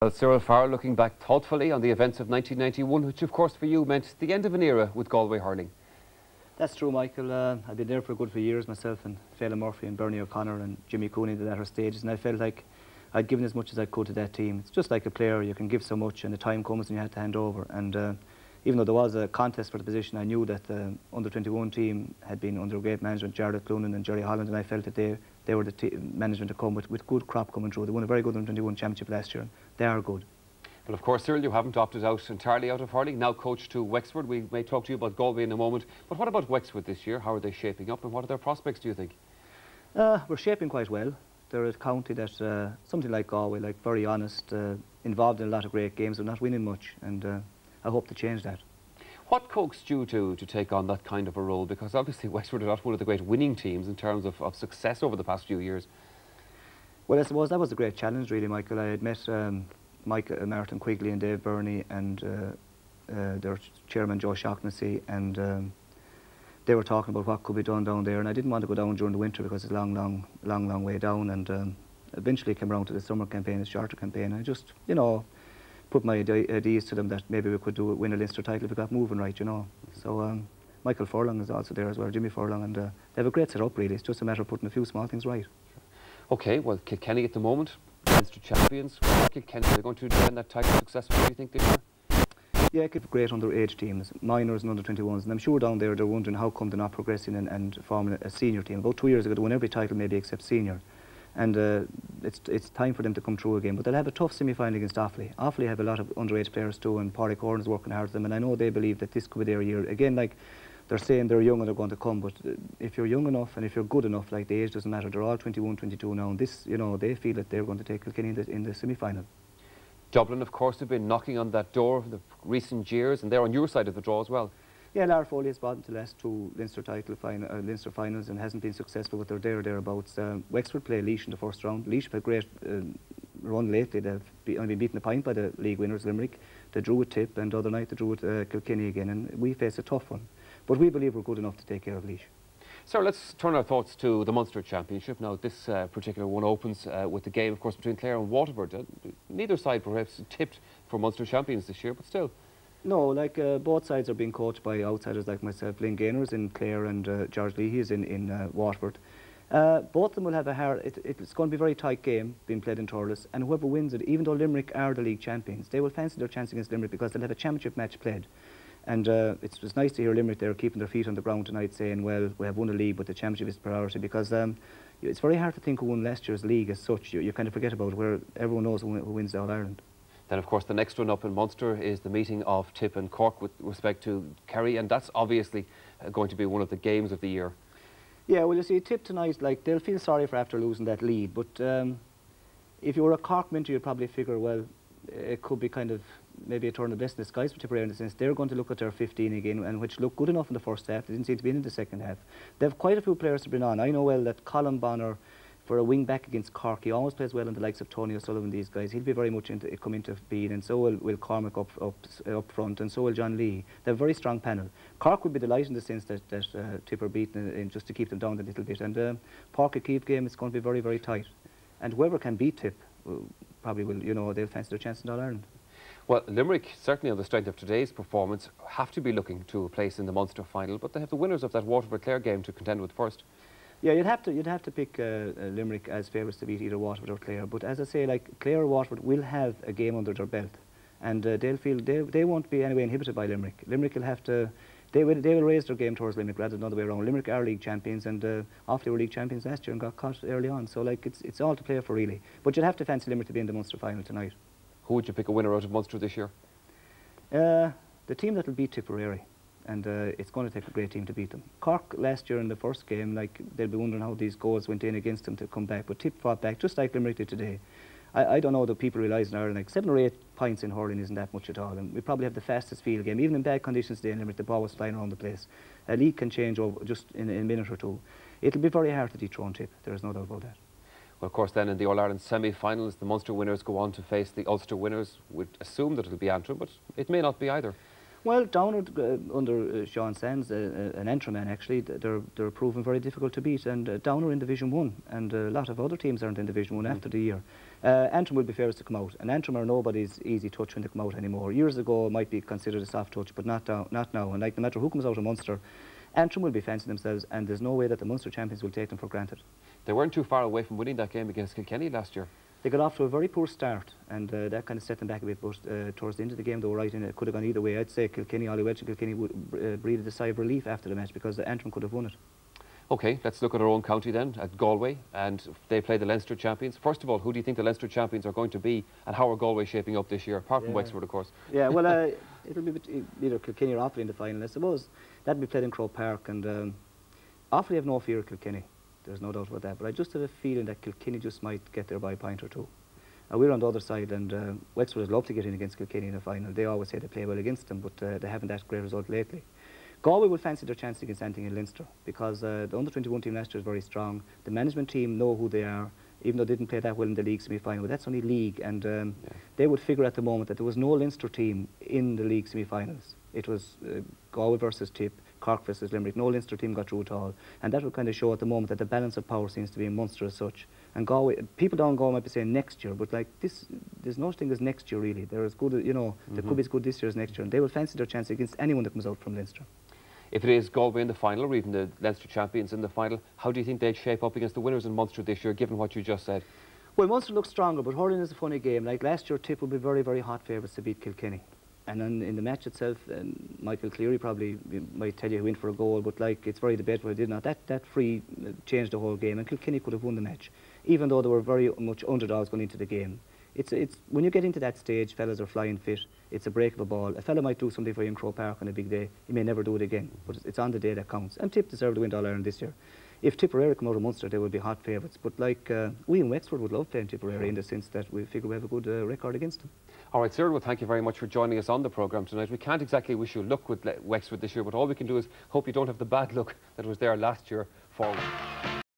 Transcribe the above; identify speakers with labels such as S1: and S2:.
S1: Well, Cyril, Farrell looking back thoughtfully on the events of 1991, which of course for you meant the end of an era with Galway hurling.
S2: That's true, Michael. I've been there for a good few years myself, and Farrell Murphy and Bernie O'Connor and Jimmy Cooney at the latter stages, and I felt like I'd given as much as I could to that team. It's just like a player, you can give so much and the time comes and you have to hand over. And even though there was a contest for the position, I knew that the under-21 team had been under great management, Jared Clunan and Jerry Holland, and I felt that they were the management to come with good crop coming through. They won a very good under-21 championship last year, and they are good.
S1: Well, of course, Cyril, you haven't opted out entirely out of hurling, now coach to Wexford. We may talk to you about Galway in a moment. But what about Wexford this year? How are they shaping up and what are their prospects, do you think?
S2: We're shaping quite well. They're a county that's something like Galway, like very honest, involved in a lot of great games, but not winning much. And I hope to change that.
S1: What coaxed you to take on that kind of a role? Because obviously Wexford are not one of the great winning teams in terms of success over the past few years.
S2: Well, I suppose that was a great challenge, really, Michael. I had met Martin Quigley and Dave Burney and their chairman, Joe Shaughnessy, and they were talking about what could be done down there. And I didn't want to go down during the winter because it's a long way down. And eventually came around to the summer campaign, the shorter campaign. I just, you know, put my ideas to them that maybe we could win a Leinster title if we got moving right, you know. So Michael Furlong is also there as well, Jimmy Furlong, and they have a great setup, really. It's just a matter of putting a few small things right.
S1: OK, well, Kilkenny at the moment, Leinster champions. Kilkenny, are they going to defend that title successfully, do you think, this year?
S2: Yeah, keep great underage teams, minors and under-21s, and I'm sure down there they're wondering how come they're not progressing and forming a senior team. About 2 years ago, they won every title maybe except senior. And it's time for them to come through again. But they'll have a tough semi-final against Offaly. Offaly have a lot of underage players too, and Pádraig Horan is working hard for them, and I know they believe that this could be their year. Again, like, they're saying they're young and they're going to come, but if you're young enough and if you're good enough, like, the age doesn't matter. They're all 21, 22 now, and this, you know, they feel that they're going to take Kilkenny in the semi-final. Dublin,
S1: of course, have been knocking on that door in the recent years, and they're on your side of the draw as well.
S2: Yeah, Lara Foley has bought the last two Leinster Leinster finals and hasn't been successful, but they're thereabouts. Wexford play Laois in the first round. Laois have had a great run lately. They've only been beaten a point by the league winners, Limerick. They drew with Tip, and the other night they drew with Kilkenny again, and we face a tough one. But we believe we're good enough to take care of Laois.
S1: So let's turn our thoughts to the Munster Championship. Now, this particular one opens with the game, of course, between Clare and Waterford. Neither side perhaps tipped for Munster champions this year, but still.
S2: No, like both sides are being coached by outsiders like myself. Lynn Gaynor in Clare and George Leahy is in Waterford. Both of them will have a hard. It's going to be a very tight game being played in Thurles, and whoever wins it, even though Limerick are the league champions, they will fancy their chance against Limerick because they'll have a championship match played. And it's nice to hear Limerick there keeping their feet on the ground tonight, saying, well, we have won a league, but the championship is priority, because it's very hard to think who won last year's league as such. You kind of forget about it, where everyone knows who wins the All-Ireland.
S1: Then, of course, the next one up in Munster is the meeting of Tip and Cork with respect to Kerry, and that's obviously going to be one of the games of the year.
S2: Yeah, well, you see, Tip tonight, like, they'll feel sorry for after losing that lead, but if you were a Cork minter, you'd probably figure, well, it could be kind of maybe a turn of blessing in disguise for Tipperary in the sense they're going to look at their 15 again, and which looked good enough in the first half. They didn't seem to be in the second half. They have quite a few players to bring on. I know well that Colin Bonner, for a wing back against Cork, he always plays well in the likes of Tony O'Sullivan, these guys. He'll be very much come into being, and so will Cormac up front, and so will John Lee. They have a very strong panel. Cork would be delighted in the sense that Tip are beaten in just to keep them down a little bit. And Páirc Uí Chaoimh game is going to be very, very tight. And whoever can beat Tip probably will, you know, they'll fancy their chance in All-Ireland.
S1: Well, Limerick, certainly on the strength of today's performance, have to be looking to a place in the Munster final, but they have the winners of that Waterford-Clare game to contend with first.
S2: Yeah, you'd have to pick Limerick as favourites to beat either Waterford or Clare. But as I say, like, Clare or Waterford will have a game under their belt, and they'll feel they won't be anyway inhibited by Limerick. Limerick will have to. They will raise their game towards Limerick rather than the other way around. Limerick are league champions, and Offaly were league champions last year and got caught early on. So like it's all to play for really. But you'd have to fancy Limerick to be in the Munster final tonight.
S1: Who would you pick a winner out of Munster this year?
S2: The team that will beat Tipperary. And it's going to take a great team to beat them. Cork last year in the first game, like, they'll be wondering how these goals went in against them to come back, but Tip fought back just like Limerick did today. I don't know that people realise in Ireland, like 7 or 8 points in hurling isn't that much at all, and we probably have the fastest field game. Even in bad conditions today in Limerick, the ball was flying around the place. A league can change over just in a minute or two. It'll be very hard to dethrone Tip, there's no doubt about that.
S1: Well, of course, then in the All-Ireland semi-finals, the Munster winners go on to face the Ulster winners. We'd assume that it'll be Antrim, but it may not be either.
S2: Well, Downard, under Sean Sands, an Antrim man actually, they're proving very difficult to beat, and Downard in Division 1, and a lot of other teams aren't in Division 1 after the year. Antrim will be favourites to come out, and Antrim are nobody's easy touch when they come out anymore. Years ago it might be considered a soft touch, but not now. And like, no matter who comes out of Munster, Antrim will be fancying themselves, and there's no way that the Munster champions will take them for granted.
S1: They weren't too far away from winning that game against Kilkenny last year.
S2: They got off to a very poor start, and that kind of set them back a bit, but towards the end of the game they were right in it. It could have gone either way. I'd say Kilkenny, Ollie Welch and Kilkenny would breathe a sigh of relief after the match, because Antrim could have won it.
S1: OK, let's look at our own county then, at Galway, and they play the Leinster champions. First of all, who do you think the Leinster champions are going to be, and how are Galway shaping up this year, apart from Wexford, of course?
S2: Yeah, well, it'll be either Kilkenny or Offaly in the final, I suppose. That'll be played in Croke Park, and Offaly have no fear of Kilkenny. There's no doubt about that, but I just have a feeling that Kilkenny just might get there by a point or two. We're on the other side, and Wexford would love to get in against Kilkenny in the final. They always say they play well against them, but they haven't that great result lately. Galway will fancy their chance against anything in Leinster, because the under-21 team last year is very strong. The management team know who they are, even though they didn't play that well in the league semi-final, but that's only league, and they would figure at the moment that there was no Leinster team in the league semi-finals. It was Galway versus Tip, Cork versus Limerick. No Leinster team got through at all, and that would kind of show at the moment that the balance of power seems to be in Munster as such. And Galway, people down Galway might be saying next year, but like this, there's no such thing as next year really. They're as good, they could be as good this year as next year, and they will fancy their chance against anyone that comes out from Leinster.
S1: If it is Galway in the final, or even the Leinster champions in the final, how do you think they'd shape up against the winners in Munster this year, given what you just said?
S2: Well, Munster looks stronger, but hurling is a funny game. Like last year, Tip would be very, very hot favourites to beat Kilkenny. And then in the match itself, Michael Cleary probably might tell you who went for a goal, but like it's very debatable. Did not that free changed the whole game, and Kilkenny could have won the match, even though they were very much underdogs going into the game. It's when you get into that stage, fellas are flying fit. It's a breakable ball. A fella might do something for you in Croke Park on a big day. He may never do it again, but it's on the day that counts. And Tip deserved to win All-Ireland this year. If Tipperary come out of Munster, they would be hot favourites. But like we in Wexford would love playing Tipperary in the sense that we figure we have a good record against them.
S1: All right, Cyril, well, thank you very much for joining us on the programme tonight. We can't exactly wish you luck with Wexford this year, but all we can do is hope you don't have the bad luck that was there last year forward.